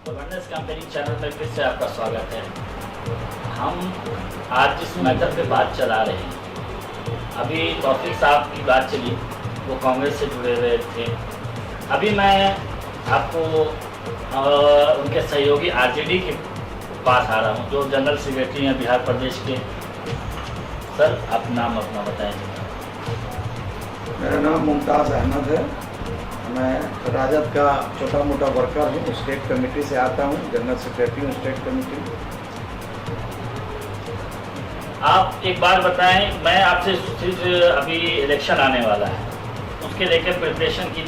Governance campaigning channel में फिर से आपका स्वागत है। हम आज जिस मैटर पे बात चला रहे हैं, अभी तौफीक साहब की बात चली, वो कांग्रेस से जुड़े हुए थे। अभी मैं आपको उनके सहयोगी आरजेडी के पास आ रहा हूँ, जो जनरल सेक्रेटरी हैं बिहार प्रदेश के। सर, आप नाम अपना बताएं। मेरा नाम मुमताज़ अहमद है। मैं राजद का छोटा मोटा वर्कर हूँ, स्टेट कमेटी से आता हूँ, जनरल सेक्रेटरी हूँ स्टेट कमेटी। आप एक बार बताएं, मैं आपसे सिर्फ अभी इलेक्शन आने वाला है, उसके लेकर प्रिपरेशन की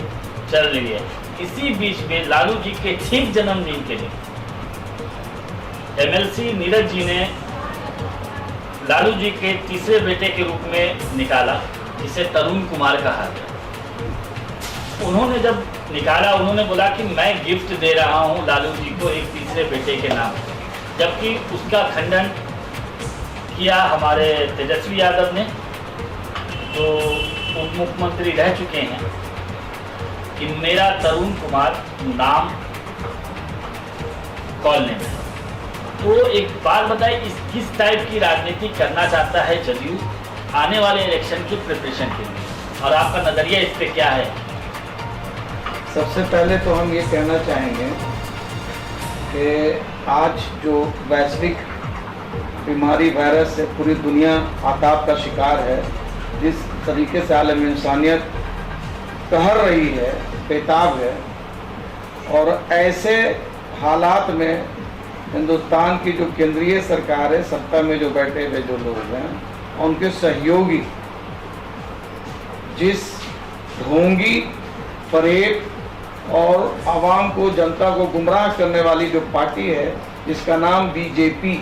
चल रही है। इसी बीच में लालू जी के ठीक जन्मदिन के लिए एमएलसी नीरज जी ने लालू जी के तीसरे बेटे के रूप में निकाला, जिसे तरुण कुमार कहा गया। उन्होंने जब निकाला, उन्होंने बोला कि मैं गिफ्ट दे रहा हूं लालू जी को एक तीसरे बेटे के नाम, जबकि उसका खंडन किया हमारे तेजस्वी यादव ने, जो उप मुख्यमंत्री रह चुके हैं, कि मेरा तरुण कुमार नाम कॉल नेम है। तो एक बात बताइए, किस टाइप की राजनीति करना चाहता है जदयू आने वाले इलेक्शन की प्रिपरेशन के लिए, और आपका नजरिया इस पे क्या है? सबसे पहले तो हम ये कहना चाहेंगे कि आज जो वैश्विक बीमारी वायरस से पूरी दुनिया आताप का शिकार है, जिस तरीके से आलम इंसानियत कहर रही है, बेताब है, और ऐसे हालात में हिंदुस्तान की जो केंद्रीय सरकार है, सत्ता में जो बैठे हुए जो लोग हैं, उनके सहयोगी जिस ढोंगी फरेब और आवाम को, जनता को गुमराह करने वाली जो पार्टी है, जिसका नाम बीजेपी,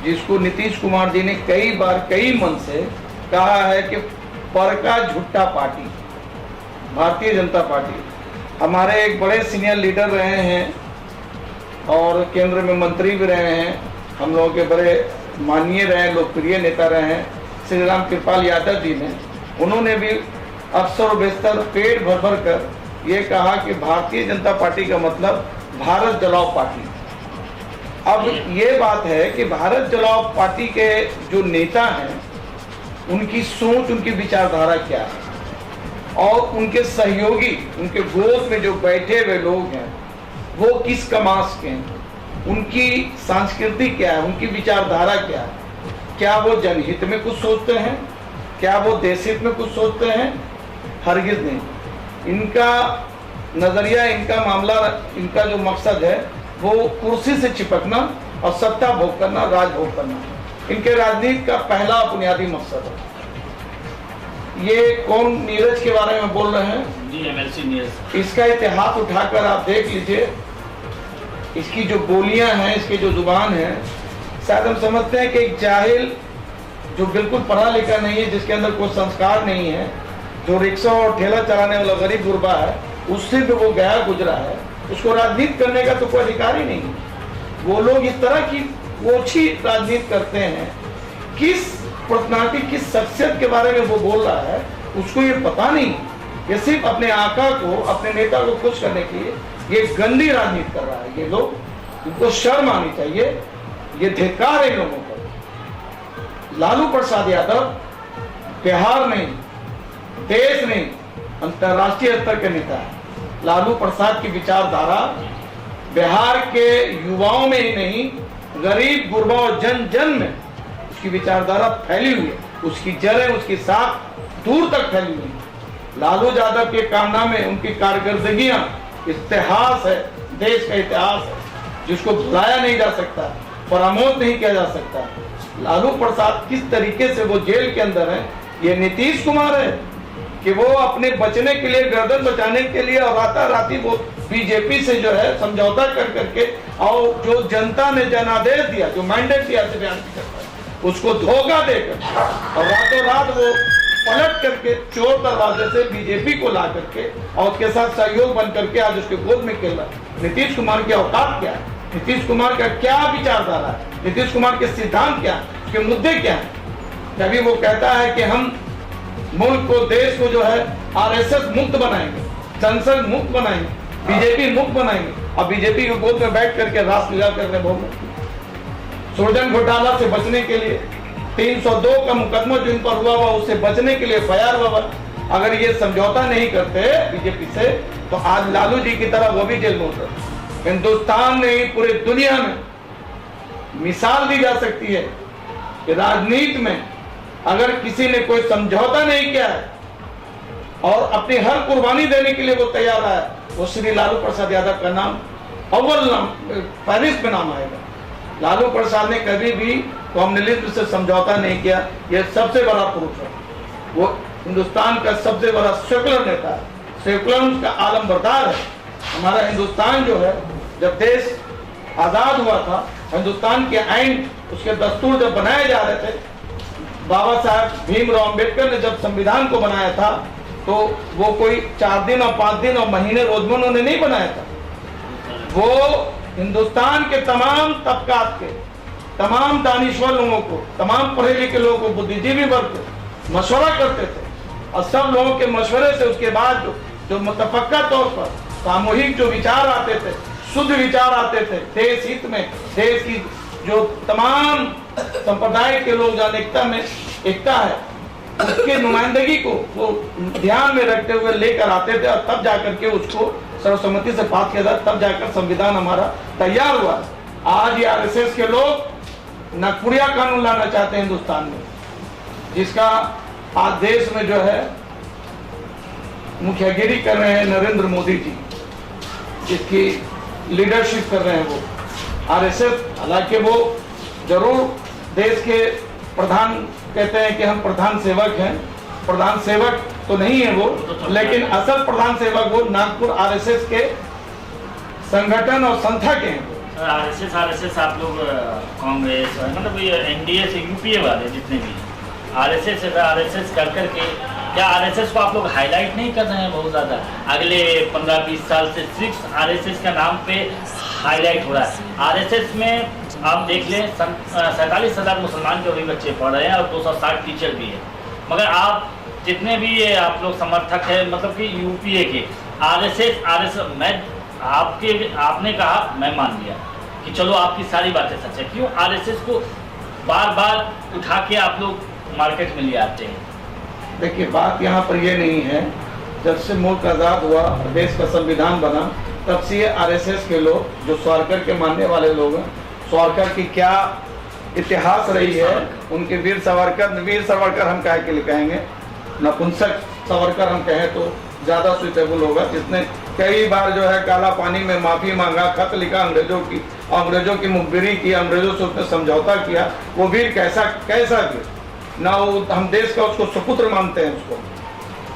जिसको नीतीश कुमार जी ने कई बार कई मन से कहा है कि पर का झुट्टा पार्टी, भारतीय जनता पार्टी। हमारे एक बड़े सीनियर लीडर रहे हैं और केंद्र में मंत्री भी रहे हैं, हम लोगों के बड़े माननीय रहे, लोकप्रिय नेता रहे हैं, श्री राम कृपाल यादव जी ने, उन्होंने भी अक्सर बेशतर पेट भर भर कर ये कहा कि भारतीय जनता पार्टी का मतलब भारत जलाओ पार्टी। अब ये बात है कि भारत जलाओ पार्टी के जो नेता हैं, उनकी सोच, उनकी विचारधारा क्या है, और उनके सहयोगी, उनके गोद में जो बैठे हुए लोग हैं, वो किस कमास के हैं, उनकी संस्कृति क्या है, उनकी विचारधारा क्या है, क्या वो जनहित में कुछ सोचते हैं, क्या वो देशहित में कुछ सोचते हैं? हरगिज नहीं। इनका नजरिया, इनका मामला, इनका जो मकसद है वो कुर्सी से चिपकना और सत्ता भोग करना, राज भोग करना, इनके राजनीति का पहला बुनियादी मकसद है। ये कौन नीरज के बारे में बोल रहे हैं? जी, एमएलसी नीरज। इसका इतिहास उठाकर आप देख लीजिए, इसकी जो बोलियां हैं, इसकी जो जुबान है, शायद हम समझते हैं कि एक जाहिल जो बिल्कुल पढ़ा लिखा नहीं है, जिसके अंदर कोई संस्कार नहीं है, जो रिक्शा और ठेला चलाने वाला गरीब गुरबा है, उससे भी वो गया गुजरा है, उसको राजनीति करने का तो कोई अधिकार ही नहीं है। वो लोग इस तरह की ओछी राजनीति करते हैं। किस पर्सनालिटी, किस शख्सियत के बारे में वो बोल रहा है, उसको ये पता नहीं। ये सिर्फ अपने आका को, अपने नेता को खुश करने के लिए ये गंदी राजनीति कर रहा है। ये लोग, उनको शर्म आनी चाहिए, ये धिक्कार है इन लोगों पर। लालू प्रसाद यादव बिहार नहीं, देश नहीं, अंतर्राष्ट्रीय स्तर के नेता है। लालू प्रसाद की विचारधारा बिहार के युवाओं में ही नहीं, गरीब गुरबा और जन जन में उसकी विचारधारा फैली हुई है, उसकी जड़ें, उसकी साख दूर तक फैली हुई है। लालू यादव के कारनामे, उनकी कारकर्दगियां इतिहास है, देश का इतिहास है, जिसको भुलाया नहीं जा सकता, फरामोश नहीं किया जा सकता। लालू प्रसाद किस तरीके से वो जेल के अंदर है, ये नीतीश कुमार है कि वो अपने बचने के लिए, गर्दन बचाने के लिए, और राताराती वो बीजेपी से जो है समझौता कर करके, और जो जनता ने जनादेश दिया, जो मैंडेट दिया उसको धोखा देकर, और रातों रात वो पलट करके चोर दरवाजे से बीजेपी को ला करके और उसके साथ सहयोग बन करके आज उसके गोद में खेल रहा है। नीतीश कुमार की औकात क्या है, नीतीश कुमार का क्या विचारधारा है, नीतीश कुमार के सिद्धांत क्या है, उसके मुद्दे क्या है? कभी वो कहता है कि हम मुल्क को, देश को जो है आरएसएस मुक्त बनाएंगे, संसद मुक्त बनाएंगे, बीजेपी मुक्त बनाएंगे, अब बीजेपी की गोद में बैठ करके रासलीला करने भोग सृजन घोटाला से बचने के लिए 302 का मुकदमा जो इन पर हुआ उससे बचने के लिए फयार हुआ। अगर ये समझौता नहीं करते बीजेपी से तो आज लालू जी की तरह वो भी जेल में उतर। हिंदुस्तान नहीं पूरे दुनिया में मिसाल दी जा सकती है कि राजनीति में अगर किसी ने कोई समझौता नहीं किया है और अपनी हर कुर्बानी देने के लिए वो तैयार है, वो श्री लालू प्रसाद यादव का नाम अव्वल नाम फहरिस्त में नाम आएगा। लालू प्रसाद ने कभी भी कम्युनिज्म से समझौता नहीं किया। ये सबसे बड़ा प्रूफ है। वो हिंदुस्तान का सबसे बड़ा सेकुलर नेता है, सेकुलर का आलमबरदार है। हमारा हिंदुस्तान जो है, जब देश आजाद हुआ था, हिंदुस्तान के आइन उसके दस्तूर जब बनाए जा रहे थे, बाबा साहब भीमराव अंबेडकर ने जब संविधान को बनाया था तो वो कोई 4 दिन और 5 दिन और महीने रोज में उन्होंने नहीं बनाया था। वो हिंदुस्तान के तमाम तबकात के, तमाम दानिश्वर लोगों को, तमाम पढ़े लिखे लोगों को, बुद्धिजीवी वर्ग को मशवरा करते थे और सब लोगों के मशवरे से उसके बाद जो मुतफक्का तौर पर सामूहिक जो विचार आते थे, शुद्ध विचार आते थे देश हित में, देश की जो तमाम संप्रदाय के लोग जहाँ एकता में एकता है उसके नुमाइंदगी को वो ध्यान में रखते हुए लेकर आते थे और तब जाकर के उसको सर्वसम्मति से पास किया था, तब जाकर संविधान हमारा तैयार हुआ। आज ये आरएसएस के लोग नागपुरिया कानून लाना चाहते हैं हिंदुस्तान में, जिसका आज देश में जो है मुखियागिरी कर रहे हैं नरेंद्र मोदी जी, जिसकी लीडरशिप कर रहे हैं वो आरएसएस। हालांकि वो जरूर देश के प्रधान कहते हैं कि हम प्रधान सेवक हैं, प्रधान सेवक तो नहीं है वो, लेकिन असल प्रधान सेवक वो नागपुर आरएसएस के संगठन और संस्था के हैं। आरएसएस आप लोग कांग्रेस मतलब ये एनडीए से यूपीए वाले जितने भी आरएसएस कर करके क्या आरएसएस को आप लोग हाईलाइट नहीं कर रहे हैं बहुत ज़्यादा? अगले 15-20 साल से सिर्फ आरएसएस का नाम पे हाईलाइट हो रहा है। आरएसएस में आप देख लें 47,000 मुसलमान के भी बच्चे पढ़ रहे हैं और 260 टीचर भी है, मगर आप जितने भी ये आप लोग समर्थक हैं मतलब कि यूपीए के आरएसएस मैं आपने कहा मैं मान लिया कि चलो आपकी सारी बातें सच है, क्यों आरएसएस को बार बार उठा के आप लोग मार्केट में ले आते हैं? देखिए बात यहाँ पर ये नहीं है, जब से मुल्क आज़ाद हुआ, देश का संविधान बना, तब से ये आरएसएस के लोग जो सावरकर के मानने वाले लोग हैं, सावरकर की क्या इतिहास रही है, उनके वीर सावरकर हम काहे के लिए कहेंगे, नपुंसक सावरकर हम कहें तो ज़्यादा सुइटेबल होगा, जिसने कई बार जो है काला पानी में माफ़ी मांगा, खत लिखा अंग्रेजों की मुखबिरी की, अंग्रेजों से उसने समझौता किया। वो वीर कैसा वीर ना, वो हम देश का उसको सुपुत्र मानते हैं उसको।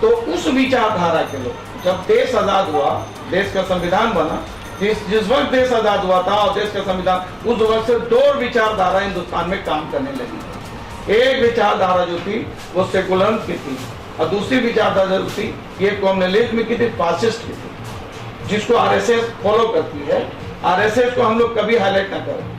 तो उस विचारधारा के लोग, जब देश आज़ाद हुआ, देश का संविधान बना, जिस वक्त देश आज़ाद हुआ था और देश का संविधान, उस वक्त से 2 विचारधारा हिंदुस्तान में काम करने लगी। एक विचारधारा जो थी वो सेकुलर की थी और दूसरी विचारधारा जो थी ये कम्युनलिज्म की थी, फासिस्ट की थी, जिसको आरएसएस फॉलो करती है। आरएसएस को हम लोग कभी हाईलाइट ना करें।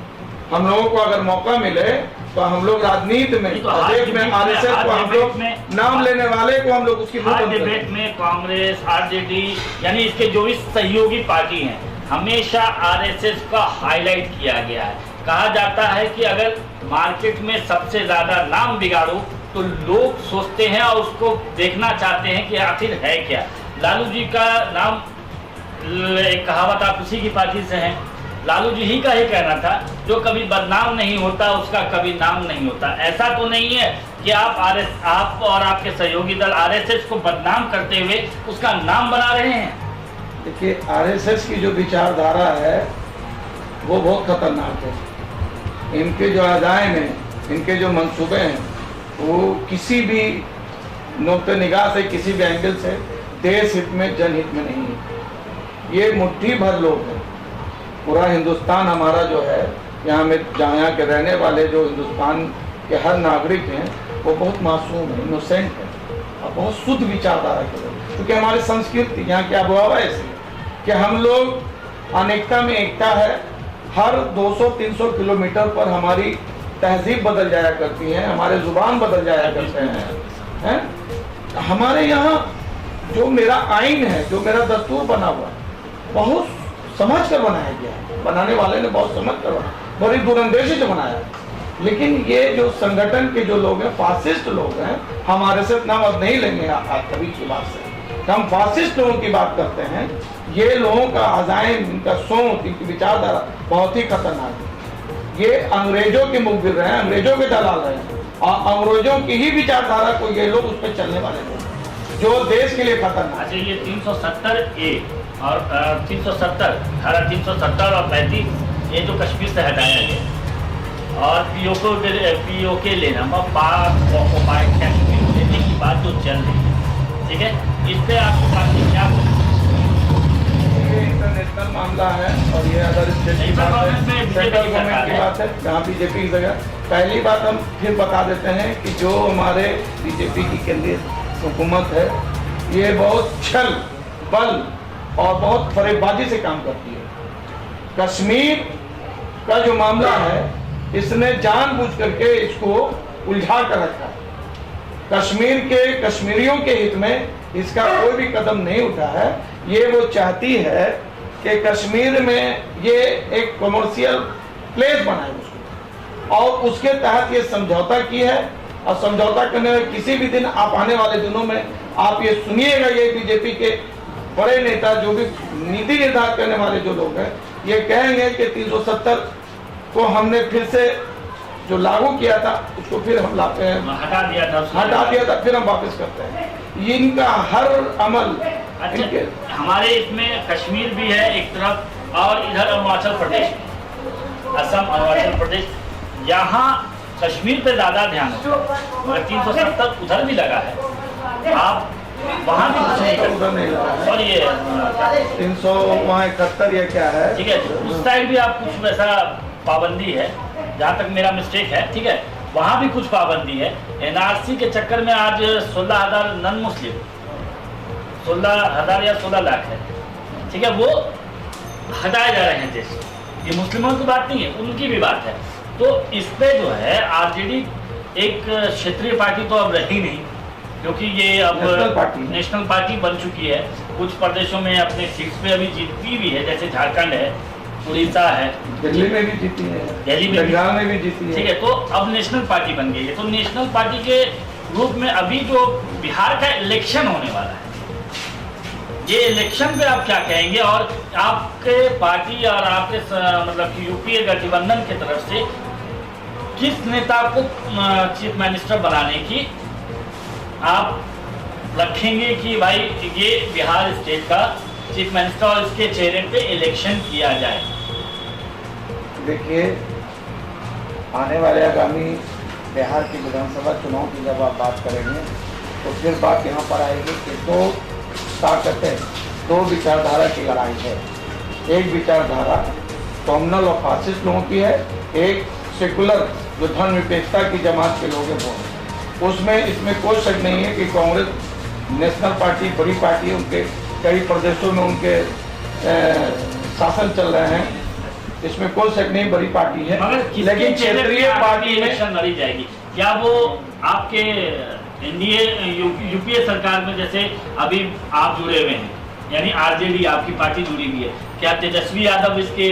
हम लोगों को अगर मौका मिले तो हम लोग राजनीति में आरएसएस को हम लोग नाम लेने वाले को हम लोग उसकी डिबेट में कांग्रेस आरजेडी यानी इसके जो भी सहयोगी पार्टी हैं हमेशा आरएसएस का हाईलाइट किया गया है। कहा जाता है कि अगर मार्केट में सबसे ज्यादा नाम बिगाड़ो तो लोग सोचते हैं और उसको देखना चाहते हैं कि आखिर है क्या। लालू जी का नाम, एक कहावत आप उसी की पार्टी से हैं, लालू जी ही का ही कहना था जो कभी बदनाम नहीं होता उसका कभी नाम नहीं होता। ऐसा तो नहीं है कि आप और आपके सहयोगी दल आरएसएस को बदनाम करते हुए उसका नाम बना रहे हैं? देखिए आरएसएस की जो विचारधारा है वो बहुत खतरनाक है। इनके जो अज़ाइम हैं, इनके जो मंसूबे हैं, वो किसी भी नुक्ते निगाह से, किसी भी एंगल से देश हित में, जनहित में नहीं है। ये मुट्ठी भर लोग हैं। पूरा हिंदुस्तान हमारा जो है, यहाँ के रहने वाले जो हिंदुस्तान के हर नागरिक हैं वो बहुत मासूम है, इनोसेंट है और बहुत शुद्ध विचारधारा के लोग। क्योंकि हमारी संस्कृति यहाँ की आबोहवा ऐसी कि हम लोग अनेकता में एकता है। हर 200-300 किलोमीटर पर हमारी तहजीब बदल जाया करती है, हमारे जुबान बदल जाया करते हैं। हमारे यहाँ जो मेरा आइन है, जो मेरा दस्तूर बना हुआ है, बहुत समझ कर बनाया गया है, बनाने वाले ने बहुत समझ कर बनाया, बड़ी दूरंदेशी से बनाया। लेकिन ये जो संगठन के जो लोग हैं, फासिस्ट लोग हैं, हमारे से नाम अब नहीं लेंगे आप कभी की बात से, हम फासिस्ट लोगों की बात करते हैं। ये लोगों का अजाइम, इनका सोच, इनकी विचारधारा बहुत ही खतरनाक है। ये अंग्रेजों के मुखबिर हैं, अंग्रेजों के दलाल हैं, और अंग्रेजों की ही विचारधारा को ये लोग उस पर चलने वाले लोग, जो देश के लिए खतरनाक। अच्छा, ये 370A और 370 धारा 370 और 35 ये जो कश्मीर से हटाया गया, और पीओके लेना, पाक ऑक्युपाइड कश्मीर लेने की बात जो चल रही है, ठीक है, इस पे आपको पार्टी क्या बोले? ये इंटरनेशनल मामला है और ये अदर स्टेट की बात है, सेंट्रल गवर्नमेंट की बात है, जहाँ बीजेपी की जगह। पहली बात हम फिर बता देते हैं कि जो हमारे बीजेपी की केंद्रीय हुकूमत है, ये बहुत छल बल और बहुत फरेबबाजी से काम करती है। कश्मीर का जो मामला है, इसने जानबूझ करके इसको उलझा कर रखा है। कश्मीर के कश्मीरियों के हित में इसका कोई भी कदम नहीं उठा है। ये वो चाहती है कि कश्मीर में ये एक कमर्शियल प्लेस बनाए उसको, और उसके तहत ये समझौता की है। और समझौता करने में किसी भी दिन आप आने वाले दिनों में आप ये सुनिएगा, ये बीजेपी के बड़े नेता, जो भी नीति निर्धारण करने वाले जो लोग हैं, ये कहेंगे कि 370 को हमने फिर से जो लागू किया था उसको फिर हम लाते हैं, हटा दिया था, फिर हम वापस करते हैं। इनका हर अमल। अच्छा, हमारे इसमें कश्मीर भी है एक तरफ, और इधर अरुणाचल प्रदेश, असम, अरुणाचल प्रदेश, यहाँ कश्मीर पे ज्यादा ध्यान है, मगर 370 उधर भी लगा है। आप वहाँ भी कुछ नहीं करते, उधर नहीं लगा, और ये 300 वहाँ 71 या क्या है, ठीक है, उस साइड भी आप कुछ वैसा पाबंदी है, जहाँ तक मेरा मिस्टेक है, ठीक है, वहाँ भी कुछ पाबंदी है। एनआरसी के चक्कर में आज 16,000 नॉन मुस्लिम, 16,000 या 16 लाख है, ठीक है, वो हटाए जा रहे हैं देश। ये मुस्लिमों की बात नहीं है, उनकी भी बात है। तो इस पे जो है आरजेडी एक क्षेत्रीय पार्टी तो अब रही नहीं, क्योंकि ये अब नेशनल पार्टी बन चुकी है। कुछ प्रदेशों में अपने सीट्स पे अभी जीतती भी है, जैसे झारखंड है, उड़ीसा है, दिल्ली में भी जीती है, दिल्ली में बंगाल में भी जीती है, ठीक है। तो अब नेशनल पार्टी बन गई है। तो नेशनल पार्टी के रूप में अभी जो बिहार का इलेक्शन होने वाला है, ये इलेक्शन पे आप क्या कहेंगे? और आपके पार्टी और आपके मतलब कि यूपीए गठबंधन की तरफ से किस नेता को चीफ मिनिस्टर बनाने की आप रखेंगे कि भाई ये बिहार स्टेट का चीफ मिनिस्टर और इसके चेहरे पे इलेक्शन किया जाए? देखिए, आने वाले आगामी बिहार की विधानसभा चुनाव की जब आप बात करेंगे तो फिर बात यहाँ पर आएगी कि दो ताकतें, दो विचारधारा की लड़ाई है। एक विचारधारा कम्युनल और फासिस्ट लोगों की है, एक सेकुलर जो धर्म निरपेक्षता की जमात के लोग हैं वो। उसमें इसमें कोई शक नहीं है कि कांग्रेस नेशनल पार्टी बड़ी पार्टी है, उनके कई प्रदेशों में उनके शासन चल रहे हैं, इसमें कोई शक नहीं, बड़ी पार्टी है। लेकिन क्षेत्रीय पार्टी इलेक्शन लड़ी जाएगी, क्या वो आपके एनडीए यूपीए सरकार में जैसे अभी आप जुड़े हुए हैं, यानी आरजेडी आपकी पार्टी जुड़ी हुई है, क्या तेजस्वी यादव इसके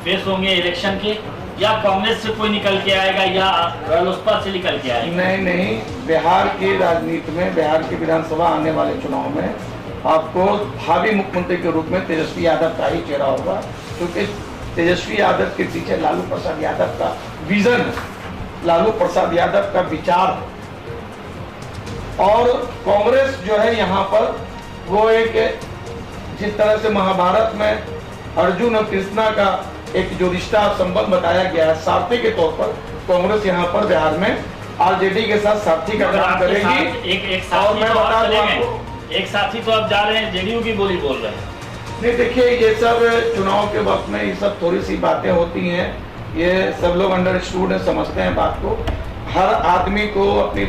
फेस होंगे इलेक्शन के, या कांग्रेस से कोई निकल के आएगा, या रालोसपा से निकल के आएगा? नहीं, बिहार की राजनीति में, बिहार की विधानसभा आने वाले चुनाव में आपको भावी मुख्यमंत्री के रूप में तेजस्वी यादव का ही चेहरा होगा, क्योंकि तेजस्वी यादव के पीछे लालू प्रसाद यादव का विजन है, लालू प्रसाद यादव का विचार। और कांग्रेस जो है यहाँ पर वो एक, जिस तरह से महाभारत में अर्जुन और कृष्णा का एक जो रिश्ता संबंध बताया गया है सारथी के तौर पर, कांग्रेस यहाँ पर बिहार में आरजेडी के साथ सारथी का काम करेगी। एक साथी तो आप चलेंगे, एक साथी तो आप जा रहे हैं, जेडीयू की बोली बोल रहे हैं। नहीं, देखिए, ये सब चुनाव के वक्त में ये सब थोड़ी सी बातें होती हैं, ये सब लोग अंडरस्टूड है, समझते हैं बात को। हर आदमी को अपनी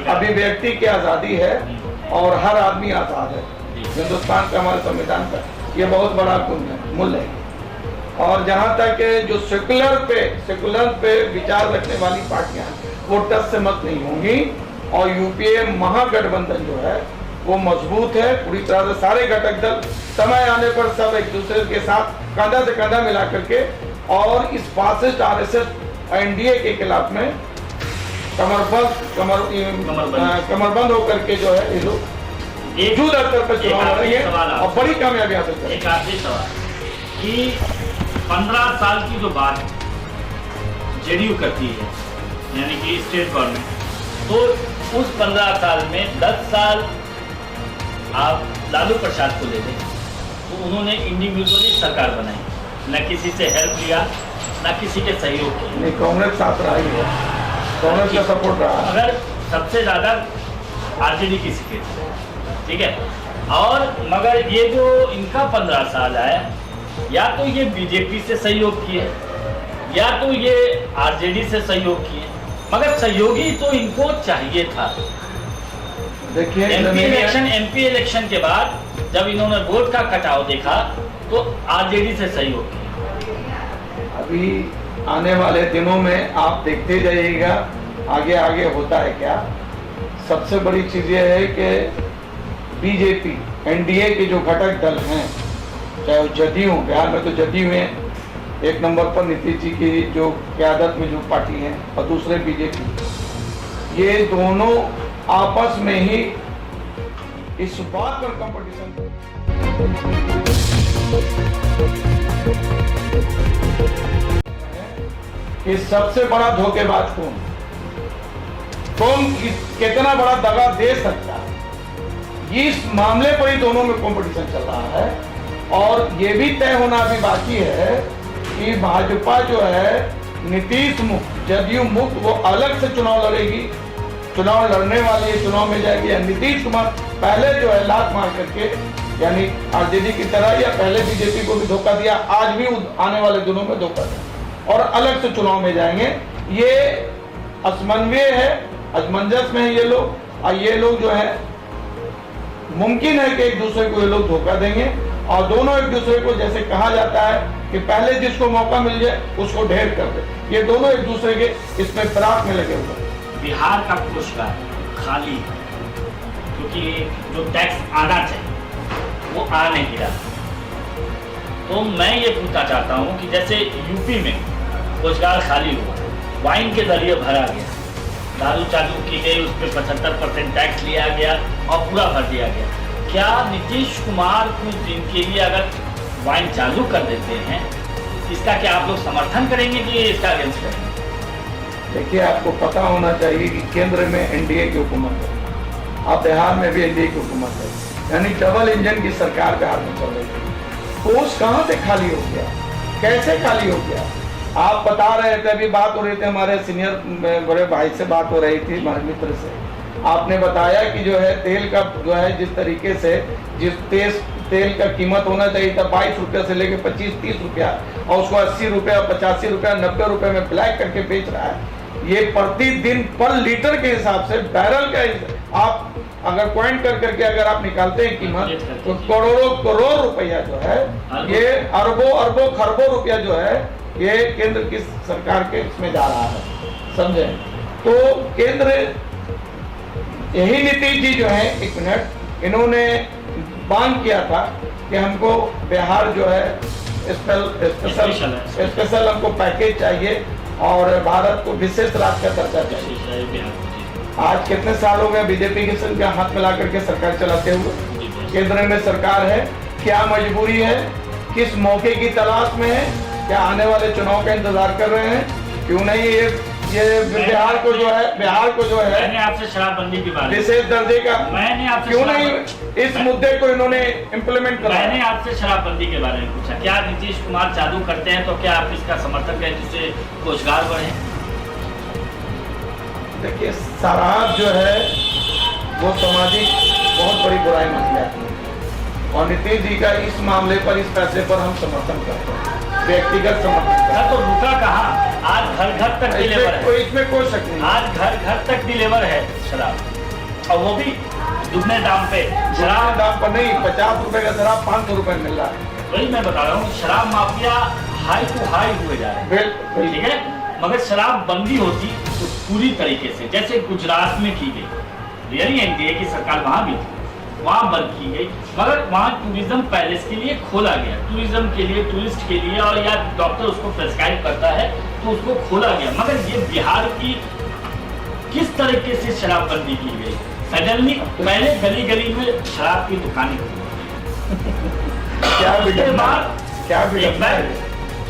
अभिव्यक्ति की आज़ादी है और हर आदमी आज़ाद है। हिंदुस्तान का, हमारे संविधान का ये बहुत बड़ा मूल्य है। और जहाँ तक जो सेकुलर पे विचार रखने वाली पार्टियां वो टच से मत नहीं होंगी। और यूपीए महागठबंधन जो है वो मजबूत है पूरी तरह से। सारे घटक दल समय आने पर सब एक दूसरे के साथ कंधा से कंधा मिला करके और इस फासिस्ट आरएसएस एनडीए के खिलाफ में कमरबंद होकर के जो है ये लोग एकजुट स्तर पर चुनाव लड़ रही है और बड़ी कामयाबी हासिल करेंगे। एक आखिरी सवाल कि 15 साल की जो बात जेडीयू करती है यानी कि स्टेट गवर्नमेंट, तो उस 15 साल में 10 साल आप लालू प्रसाद को ले लें तो उन्होंने इंडिविजुअली सरकार बनाई, न किसी से हेल्प लिया न किसी के सहयोग किया। नहीं, कांग्रेस साथ रहा ही है, कांग्रेस का सपोर्ट रहा। अगर सबसे ज्यादा आरजेडी की सीटें थी, ठीक है, और मगर ये जो इनका 15 साल आया, या तो ये बीजेपी से सहयोग किए या तो ये आरजेडी से सहयोग किए, मगर सहयोगी तो इनको चाहिए था। देखिए एमपी इलेक्शन के बाद जब इन्होंने वोट का कटाव देखा तो आरजेडी से सहयोग किया। अभी आने वाले दिनों में आप देखते जाइएगा आगे आगे होता है क्या। सबसे बड़ी चीज ये है कि बीजेपी एनडीए के जो घटक दल हैं, चाहे वो जदयू, बिहार में तो जदयू है एक नंबर पर, नीतीश जी की जो क्यादत में जो पार्टी है, और दूसरे बीजेपी, ये दोनों आपस में ही इस बात पर कंपटीशन कि सबसे बड़ा धोखेबाज कौन कितना बड़ा दगा दे सकता है, इस मामले पर ही दोनों में कंपटीशन चल रहा है। और ये भी तय होना अभी बाकी है कि भाजपा जो है नीतीश मुक्त, जदयू मुक्त, वो अलग से चुनाव लड़ेगी, चुनाव लड़ने वाली चुनाव में जाएगी, या नीतीश कुमार पहले जो है लात मार करके, यानी आरजेडी की तरह, या पहले बीजेपी को भी धोखा दिया, आज भी आने वाले दिनों में धोखा दिया, और अलग से चुनाव में जाएंगे। ये असमन्वय है, असमंजस में है ये लोग, और ये लोग जो है मुमकिन है कि एक दूसरे को ये लोग धोखा देंगे, और दोनों एक दूसरे को, जैसे कहा जाता है कि पहले जिसको मौका मिल जाए उसको ढेर कर दे, ये दोनों एक दूसरे के इसमें फिराक में लगे हुए। बिहार का कोषगार खाली है क्योंकि जो टैक्स आना चाहिए वो आ नहीं रहा। तो मैं ये पूछना चाहता हूँ कि जैसे यूपी में कोषगार खाली हुआ, वाइन के जरिए भरा गया, दारू चालू की गई, उस पर 75% टैक्स लिया गया और पूरा भर दिया गया, क्या नीतीश कुमार कुछ दिन के लिए अगर वाइन चालू कर देते हैं, इसका क्या आप लोग समर्थन करेंगे कि इसका अगेंस्ट करेंगे? देखिए, आपको पता होना चाहिए कि केंद्र में एनडीए की हुकूमत है, अब बिहार में भी एनडीए की हुकूमत है, यानी डबल इंजन की सरकार बिहार में चल रही है। कोष कहाँ से खाली हो गया, कैसे खाली हो गया? आप बता रहे थे, अभी बात हो रही थी, हमारे सीनियर बड़े भाई से बात हो रही थी, हमारे मित्र से, आपने बताया कि जो है तेल का जो है जिस तरीके से जिस तेल का कीमत होना चाहिए था 22 रुपया से लेके 25-30 रुपया, और उसको 80 रुपया, 85 रुपया, 90 रुपये में ब्लैक करके बेच रहा है। ये प्रतिदिन पर लीटर के हिसाब से, बैरल का आप अगर पॉइंट कर करके अगर आप निकालते हैं कीमत, तो करोड़ों करोड़ रुपया जो है, ये अरबों खरबों रुपया जो है, ये केंद्र की सरकार के इसमें जा रहा है, समझे? तो केंद्र, यही नीतीश जी जो है, एक मिनट, इन्होंने बांध किया था कि हमको बिहार जो है स्पेशल हमको पैकेज चाहिए और भारत को विशेष राज्य का दर्जा चाहिए। आज कितने साल हो गए बीजेपी के संग हाथ मिला करके सरकार चलाते हुए? केंद्र में सरकार है, क्या मजबूरी है, किस मौके की तलाश में है, क्या आने वाले चुनाव का इंतजार कर रहे हैं? क्यों नहीं ये बिहार को जो है मैंने आपसे शराबबंदी के बारे में, विशेष दर्जे का, मैंने आपसे क्यों नहीं इस मुद्दे को इन्होंने इम्प्लीमेंट करा? मैंने आपसे शराबबंदी के बारे में पूछा, क्या नीतीश कुमार चालू करते हैं तो क्या आप इसका समर्थन करें जिससे रोजगार बढ़े? देखिए, शराब जो है वो सामाजिक बहुत बड़ी बुराई मानी जाती है, और नीतीश जी का इस मामले पर, इस फैसले पर हम समर्थन करते हैं, व्यक्तिगत समर्थन। तो रुका कहाँ? आज घर घर तक डिलीवर है, इसमें कोई शक नहीं। आज घर घर तक डिलीवर है शराब, और वो भी दुगने दाम पे। शराब दाम पर नहीं, 50 रुपए का शराब 500 रुपए मिल रहा है। वही मैं बता रहा हूँ, शराब माफिया हाई टू हाई हुए जा रहे हैं, ठीक है? मगर शराब बंदी होती तो पूरी तरीके से, जैसे गुजरात में की गई, रियली एनडीए की सरकार वहां भी थी, वहाँ बंद की गई, मगर वहाँ टूरिज्म पैलेस के लिए खोला गया, टूरिज्म के लिए, टूरिस्ट के लिए, और या डॉक्टर उसको प्रेस्क्राइब करता है तो उसको खोला गया। मगर ये बिहार की किस तरीके से शराबबंदी की गई? सडनली पहले गली गली में शराब की दुकानें क्या बिगड़ना, क्या बिगड़ना है?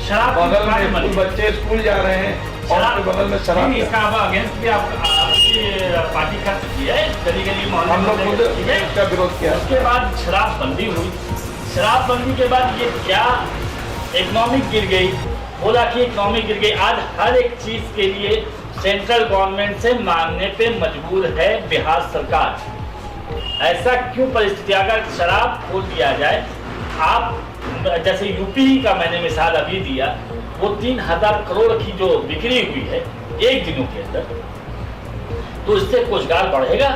शराब की बगल दुकानें में बनी। बच्चे स्कूल जा रहे हैं और उसके बगल में शराब। नहीं, इसका अगेंस्ट भी आपकी पार्टी कर चुकी है, गली गली मोहल्ले हम लोग खुद ठीक है, इसका विरोध किया। उसके बाद शराबबंदी हुई, शराबबंदी के बाद ये क्या इकोनॉमी गिर गई, बोला कि इकोनॉमी गिर गई। आज हर एक चीज के लिए सेंट्रल गवर्नमेंट से मांगने पे मजबूर है बिहार सरकार। ऐसा क्यों परिस्थिति? अगर शराब खोल दिया जाए, आप जैसे यूपी का मैंने मिसाल अभी दिया, वो 3000 करोड़ की जो बिक्री हुई है एक दिनों के अंदर, तो इससे रोजगार बढ़ेगा।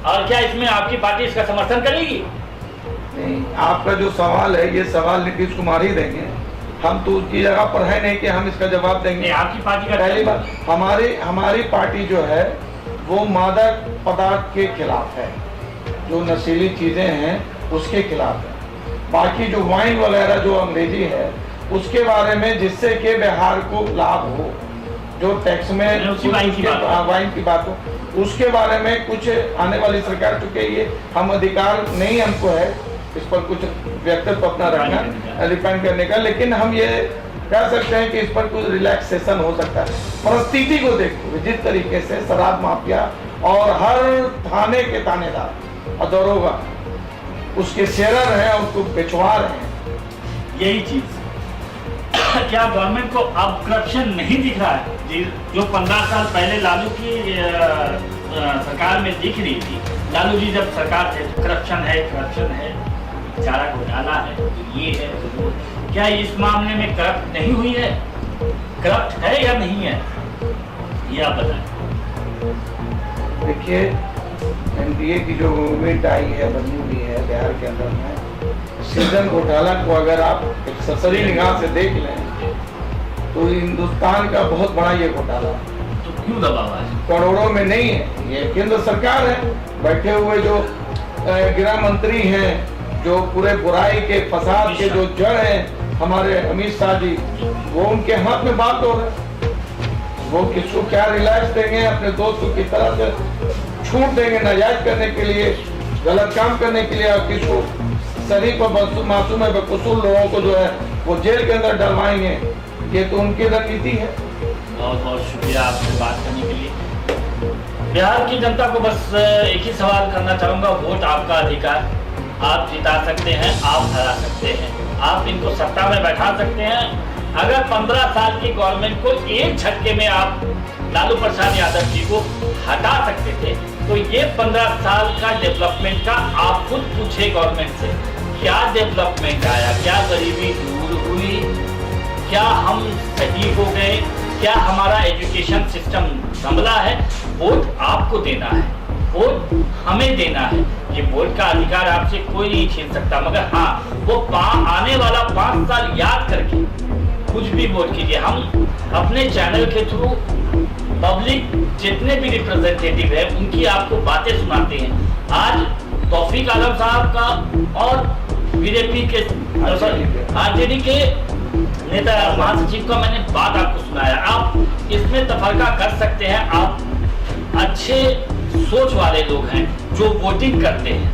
और क्या इसमें आपकी पार्टी इसका समर्थन करेगी? नहीं, आपका जो सवाल है ये सवाल नीतीश कुमार ही देंगे, हम तो उसकी जगह पर है नहीं कि हम इसका जवाब देंगे। नहीं, आपकी पार्टी का पहली बात, हमारी पार्टी जो है वो मादक पदार्थ के खिलाफ है, जो नशीली चीजें हैं उसके खिलाफ है। बाकी जो वाइन वगैरह जो अंग्रेजी है उसके बारे में, जिससे कि बिहार को लाभ हो, जो टैक्स में वाइन की बात हो, उसके बारे में कुछ आने वाली सरकार, चुके ये हम अधिकार नहीं हमको है इस पर कुछ व्यक्तित्व अपना रखना, डिपेंड करने का, लेकिन हम ये कह सकते हैं कि इस पर कुछ रिलैक्सेशन हो सकता है। परिस्थिति को देखते हुए जिस तरीके से शराब माफिया और हर थाने के थानेदार और दरोगा उसके शेरर हैं, उसको पिछवा रहे हैं, यही चीज क्या गवर्नमेंट को अब करप्शन नहीं दिख रहा है? जी, जो 15 साल पहले लालू की सरकार में दिख रही थी, लालू जी जब सरकार थे, करप्शन है, चारा घोटाला है, ये है, वो। क्या इस मामले में करप्ट नहीं हुई है? करप्ट है या नहीं है, ये आप बताएं। देखिए, एनडीए की जो गवर्नमेंट आई है, बनी हुई है बिहार के अंदर में, सृजन घोटाला को अगर आप एक सरसरी निगाह से देख लें तो हिंदुस्तान का बहुत बड़ा ये घोटाला है। तो क्यों दबाव है? करोड़ों में नहीं है, ये केंद्र सरकार है, बैठे हुए जो गृह मंत्री हैं, जो पूरे बुराई के फसाद के जो जड़ हैं हमारे अमित शाह जी, वो उनके हाथ में बात हो रहा है। वो किसको क्या रिलैक्स देंगे, अपने दोस्तों की तरह से छूट देंगे नाजायज करने के लिए, गलत काम करने के लिए, और किसको सही पर मासूम है बेकसूर लोगों को जो है वो जेल के अंदर डलवाएंगे। ये तो उनकी रणनीति है। बहुत बहुत शुक्रिया आपसे बात करने के लिए। बिहार की जनता को बस एक ही सवाल करना चाहूँगा, वोट आपका अधिकार, आप जिता सकते हैं, आप हरा सकते हैं, आप इनको सत्ता में बैठा सकते हैं। अगर 15 साल की गवर्नमेंट को एक झटके में आप लालू प्रसाद यादव जी को हटा सकते थे, तो ये 15 साल का डेवलपमेंट का आप खुद पूछे गवर्नमेंट से, क्या डेवलपमेंट आया, क्या गरीबी दूर हुई, क्या हम सही हो गए, क्या हमारा एजुकेशन सिस्टम संभला है? वोट आपको देना है, वोट हमें देना है। ये वोट का अधिकार आपसे कोई नहीं छीन सकता, मगर हाँ, वो आने वाला 5 साल याद करके कुछ भी वोट कीजिए। हम अपने चैनल के थ्रू पब्लिक जितने भी रिप्रेजेंटेटिव है उनकी आपको बातें सुनाते हैं। आज तौफीक आलम साहब का और बीजेपी के आरजेडी के नेता महासचिव का मैंने बात आपको सुनाया। आप इसमें तफरका कर सकते हैं, आप अच्छे सोच वाले लोग हैं जो वोटिंग करते हैं,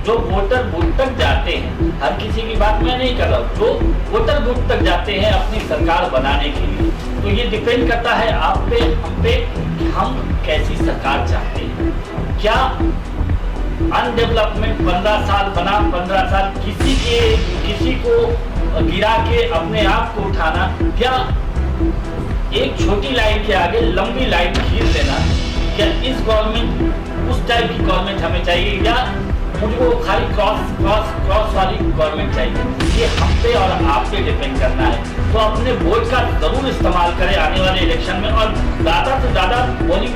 जो वोटर बूथ तक जाते हैं, हर किसी की बात मैं नहीं कर रहा हूँ, जो वोटर बूथ तक जाते हैं अपनी सरकार बनाने के लिए। तो ये डिपेंड करता है आप पे, हम पे, कि हम कैसी सरकार चाहते हैं। क्या अनडेवलपमेंट 15 साल बना, 15 साल किसी को गिरा के अपने आप को उठाना, क्या एक छोटी लाइन के आगे लंबी लाइन खींच देना, क्या इस गवर्नमेंट, उस टाइप की गवर्नमेंट हमें चाहिए, या मुझको खाली क्रॉस वाली गवर्नमेंट चाहिए? ये हम पे और आप पे डिपेंड करना है। तो अपने वोट का जरूर इस्तेमाल करें आने वाले इलेक्शन में, और ज़्यादा से ज़्यादा पोलिंग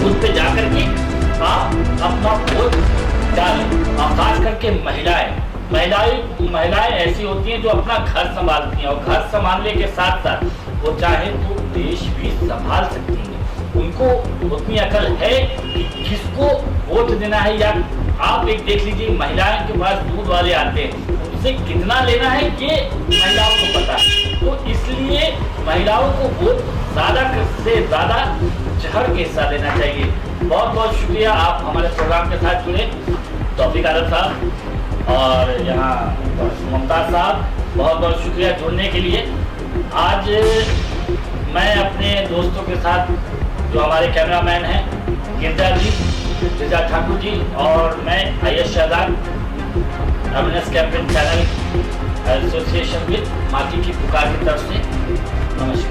बूथ पे जाकर के आप अपना वोट डालें। और खास करके महिलाएं ऐसी होती हैं जो अपना घर संभालती हैं, और घर संभालने के साथ साथ वो चाहे तो देश भी संभाल सकती हैं। उनको उतनी अकल है कि किसको वोट देना है। या आप एक देख लीजिए, महिलाओं के पास दूध वाले आते हैं, उनसे कितना लेना है ये महिलाओं को पता है। तो इसलिए महिलाओं को वोट ज़्यादा से ज़्यादा चढ़ के हिस्सा लेना चाहिए। बहुत बहुत शुक्रिया, आप हमारे प्रोग्राम के साथ जुड़े। तौफीक आलम साहब और यहाँ मुमताज़ साहब, बहुत बहुत शुक्रिया जुड़ने के लिए। आज मैं अपने दोस्तों के साथ, जो हमारे कैमरामैन हैं गिरजा जी, गिरजा ठाकुर जी, और मैं Ayash Shahzad, awareness campaign channel association with Maati ki पुकार की तरफ से नमस्कार।